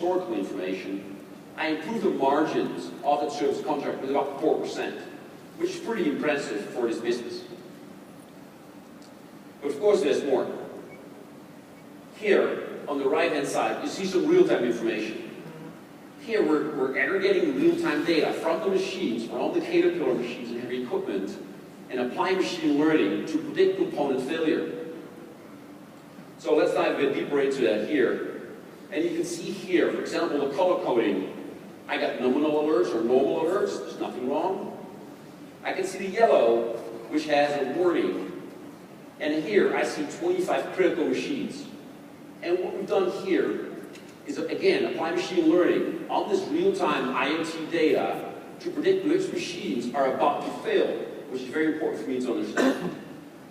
historical information, I improved the margins of that service contract with about 4%, which is pretty impressive for this business. But of course, there's more. Here, on the right-hand side, you see some real-time information. Here, we're aggregating real-time data from the machines, from all the Caterpillar machines and heavy equipment, and applying machine learning to predict component failure. So let's dive a bit deeper into that here. And you can see here, for example, the color coding. I got nominal alerts or normal alerts, there's nothing wrong. I can see the yellow, which has a warning. And here, I see 25 critical machines. And what we've done here is, again, apply machine learning on this real-time IoT data to predict which machines are about to fail, which is very important for me to understand.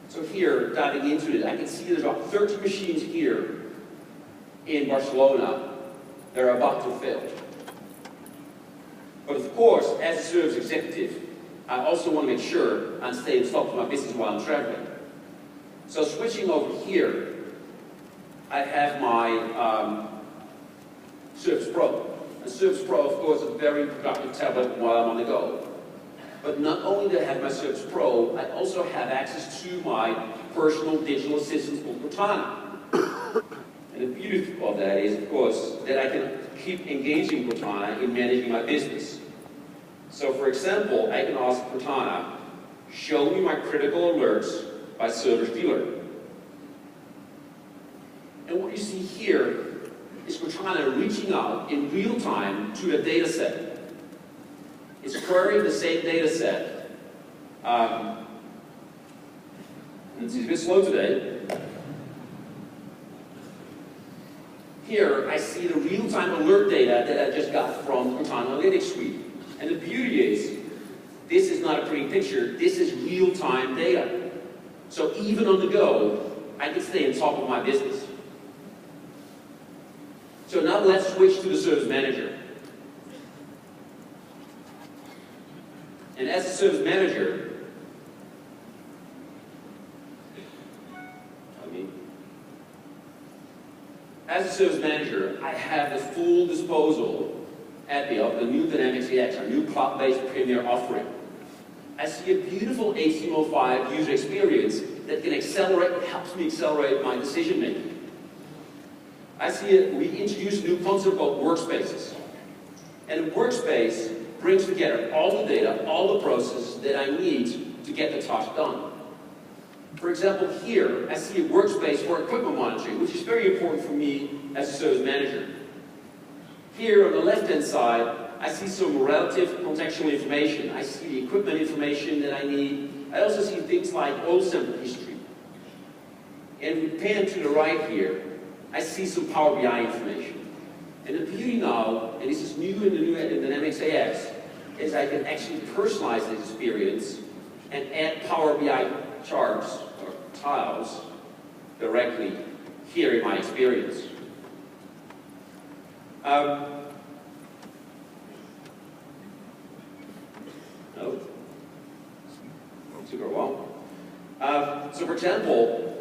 So here, diving into it, I can see there's about 30 machines here in Barcelona that are about to fail. But of course, as a service executive, I also want to make sure I'm staying on top of my business while I'm traveling. So switching over here, I have my Service Pro. And Service Pro, of course, is a very productive tablet while I'm on the go. But not only do I have my Service Pro, I also have access to my personal digital assistant called Cortana. And the beauty of that is, of course, that I can keep engaging Cortana in managing my business. So, for example, I can ask Cortana, show me my critical alerts by service dealer. And what you see here is Cortana reaching out in real time to the data set. It's querying the same data set. It's a bit slow today. Here, I see the real-time alert data that I just got from Cortana Analytics Suite. And the beauty is, this is not a pretty picture, this is real-time data. So even on the go, I can stay on top of my business. So now let's switch to the Service Manager. And as a Service Manager, I have the full disposal at me of the new Dynamics AX, our new cloud-based premier offering. I see a beautiful HTML5 user experience that can accelerate, helps me accelerate my decision making. I see we introduced a new concept called workspaces. And a workspace brings together all the data, all the processes that I need to get the task done. For example, here, I see a workspace for equipment monitoring, which is very important for me as a service manager. Here on the left-hand side, I see some relative contextual information. I see the equipment information that I need. I also see things like oil sample history. And we pan to the right here, I see some Power BI information. And the beauty now, and this is new in the new Dynamics AX, is I can actually personalize this experience and add Power BI charts or tiles directly here in my experience. Took a while. So for example,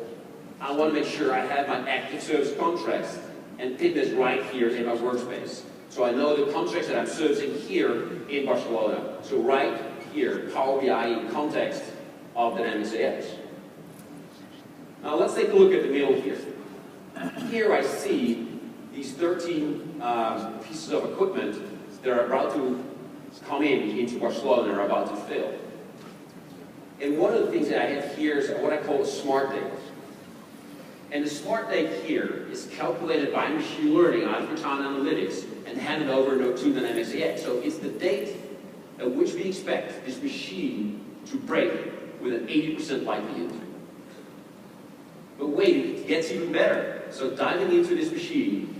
I want to make sure I have my active service contracts and pin this right here in my workspace. So I know the contracts that I'm servicing here in Barcelona. So right here, Power BI in context of Dynamics AX. Now let's take a look at the middle here. Here I see these 13 pieces of equipment that are about to come into Barcelona and are about to fail. And one of the things that I have here is what I call a smart date. And the smart date here is calculated by machine learning out of Cortana Analytics and handed over to Dynamics AX. So it's the date at which we expect this machine to break with an 80% likelihood. But wait, it gets even better. So diving into this machine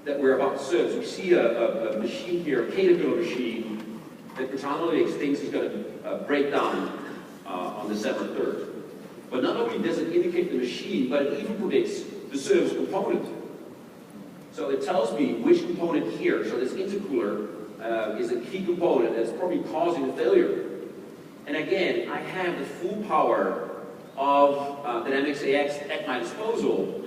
that we're about to service, we see a machine here, a Caterpillar machine, that Cortana Analytics thinks is going to break down on December 3rd. But not only does it indicate the machine, but it even predicts the service component. So it tells me which component here, so this intercooler is a key component that's probably causing the failure. And again, I have the full power of Dynamics AX at my disposal,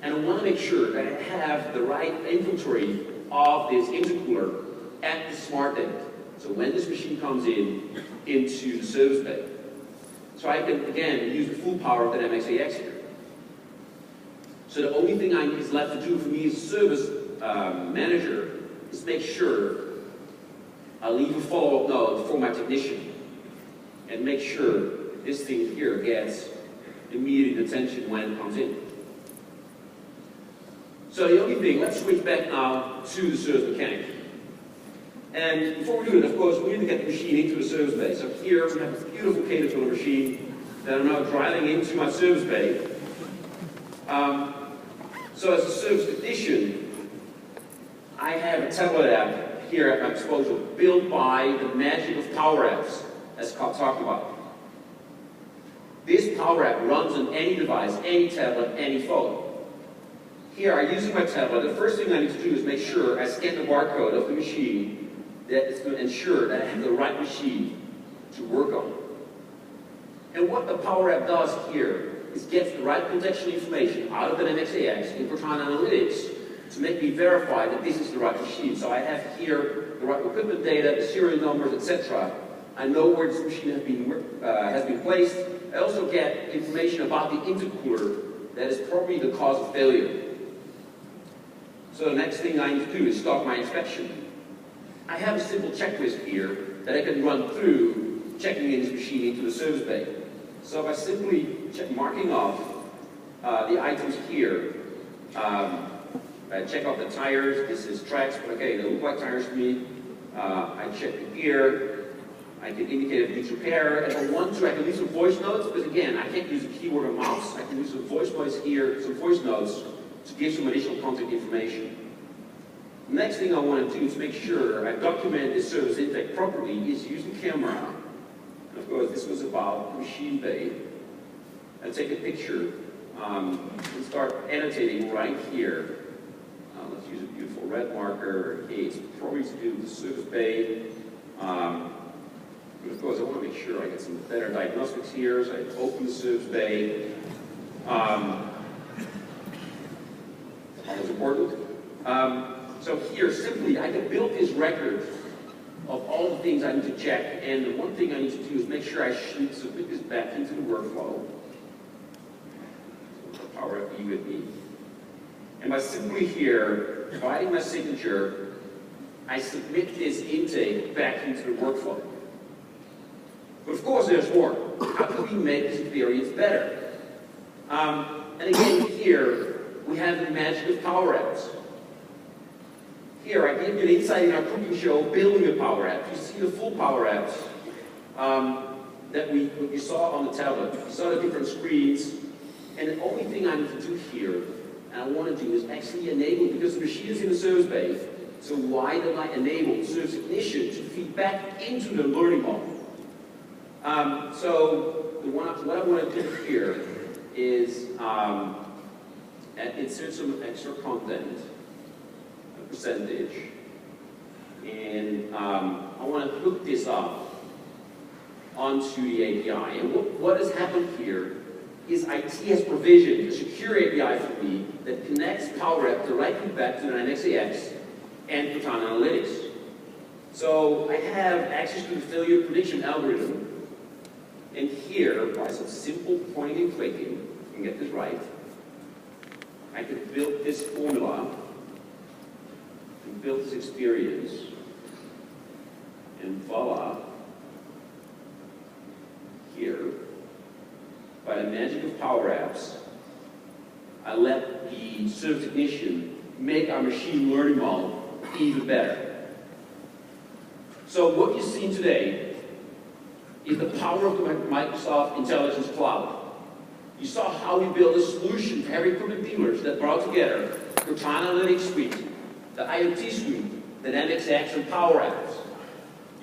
and I want to make sure that I have the right inventory of this intercooler at the smart date. So when this machine comes into the service bay. So I can, again, use the full power of that MXAX here. So the only thing I is left to do for me as a service manager is make sure I leave a follow-up note for my technician and make sure this thing here gets immediate attention when it comes in. So the only thing, let's switch back now to the service mechanic. And before we do it, of course, we need to get the machine into the service bay. So here we have a beautiful Caterpillar machine that I'm now driving into my service bay. So as a service technician, I have a tablet app here at my disposal built by the magic of Power Apps, as Scott talked about. This Power App runs on any device, any tablet, any phone. Here, I'm using my tablet. The first thing I need to do is make sure I scan the barcode of the machine. That is going to ensure that I have the right machine to work on. And what the Power App does here is gets the right contextual information out of the MXAX in Proton Analytics to make me verify that this is the right machine. So I have here the right equipment data, the serial numbers, etc. I know where this machine has been placed. I also get information about the intercooler that is probably the cause of failure. So the next thing I need to do is start my inspection. I have a simple checklist here that I can run through checking in this machine into the service bay. So by simply marking off the items here, I check off the tires. This is tracks, but okay, they look like tires to me. I check the gear. I can indicate if it needs repair. If I want to, I can leave some voice notes, but again, I can't use a keyboard or mouse. I can use some voice notes here, some voice notes to give some additional contact information. The next thing I want to do to make sure I document this service intake properly is use the camera. And of course, this was about the machine bay. I take a picture and start annotating right here. Let's use a beautiful red marker. Okay, it's probably to do with the service bay. But of course, I want to make sure I get some better diagnostics here. So I open the service bay. Always important. So here, simply, I can build this record of all the things I need to check, and the one thing I need to do is make sure I should submit this back into the workflow. So Power App E with me. And by simply here, providing my signature, I submit this intake back into the workflow. But of course, there's more. How can we make this experience better? And again, here, we have the magic of Power Apps. Here, I gave you an insight in our cooking show, building a Power App. You see the full Power Apps that you saw on the tablet. You saw the different screens. And the only thing I need to do here, and I want to do, is actually enable, because the machine is in the service bay, so why don't I enable the service technician to feed back into the learning model? So what I want to do here is insert some extra content, a percentage, and I want to hook this up onto the API. And what has happened here is IT has provisioned a secure API for me that connects Power App directly back to Dynamics AX and Proton Analytics. So I have access to the failure prediction algorithm. And here, by some simple pointing and clicking, I can get this right, I can build this formula and build this experience. And voila, here, by the magic of Power Apps, I let the service technician make our machine learning model even better. So what you've seen today is the power of the Microsoft Intelligence Cloud. You saw how we built a solution for heavy equipment dealers that brought together the Proton Analytics Suite, the IoT Suite, the Dynamics AX and Power Apps.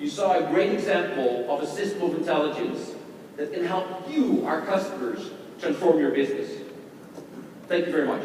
You saw a great example of a system of intelligence that can help you, our customers, transform your business. Thank you very much.